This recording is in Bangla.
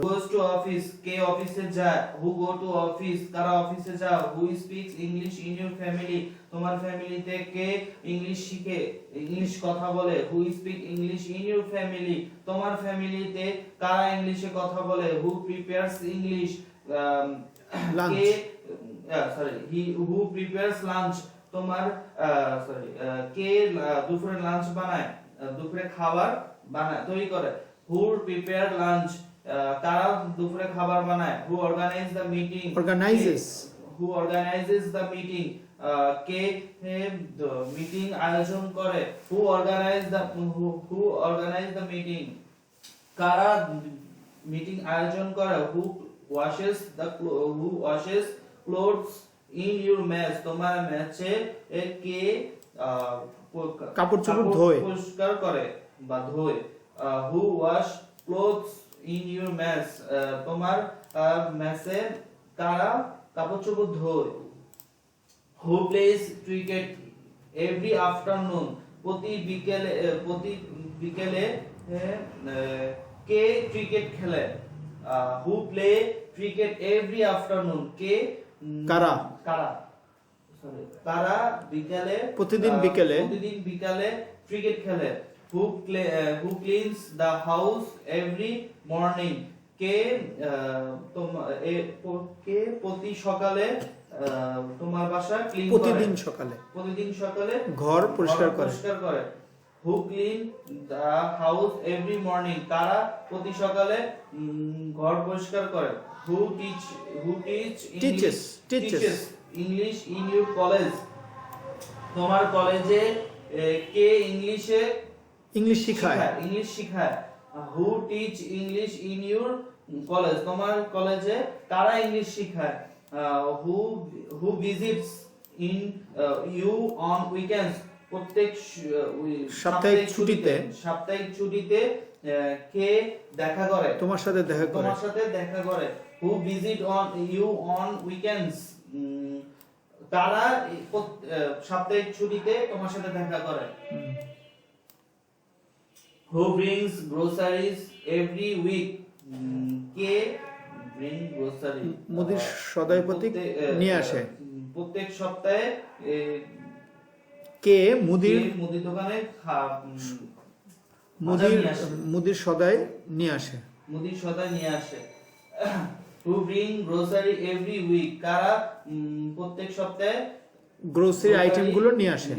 goes to office, কে অফিসে যায়, who go to office, কারা অফিসে যায়, who speaks English in your family, তোমার ফ্যামিলিতে কে ইংলিশ শিখে, ইংলিশ কথা বলে, who speak English in your family, তোমার ফ্যামিলিতে কারা ইংলিশে কথা বলে, who prepares English, Lunch. K who prepares lunch, তোমার কে দুপুরে লাঞ্চ বানায়, দুপুরে খাবার বানায় তৈরি করে, who prepare lunch, কারা দুপুরে খাবার বানায়, who organize the meeting, who organizes the meeting, K meeting আয়োজন করে, who organize the meeting, কারা মিটিং আয়োজন করে, who washes clothes in your mess, তোমার মেসে কে কাপড় চোপড় ধোয়, পরিষ্কার করে বা ধোয়, who wash clothes in your mess, তোমার মেসে কারা কাপড় চোপড় ধোয়, who plays cricket every afternoon, প্রতি বিকেলে কে ক্রিকেট খেলে, who play cricket every afternoon, কে কারা প্রতিদিন বিকেলে ক্রিকেট খেলে, who cleans the house every morning, কে প্রতি সকালে তোমার বাসা ক্লিন করে, প্রতিদিন সকালে ঘর পরিষ্কার করে, who clean the house every morning, কারা প্রতি সকালে ঘর পরিষ্কার করে, who teaches English in your college, তোমার কলেজে কে ইংলিশ শিখায়, who teach English in your college, তোমার কলেজে কারা ইংলিশ শিখায়, who visits in you on weekends, প্রত্যেক সাপ্তাহিক ছুটিতে কে দেখা করে, তোমার সাথে দেখা করে, who visit on you on weekends, তারা সাপ্তাহিক ছুটিতে তোমার সাথে দেখা করে, who brings groceries every week, K bring grocery, মুদির সদাইপতি নিয়ে আসে, প্রত্যেক সপ্তাহে কে মুদির দোকানে মুদির সদাই নিয়ে আসে, who bring grocery every week, কারা প্রত্যেক সপ্তাহে গ্রোসারি আইটেম গুলো নিয়ে আসে।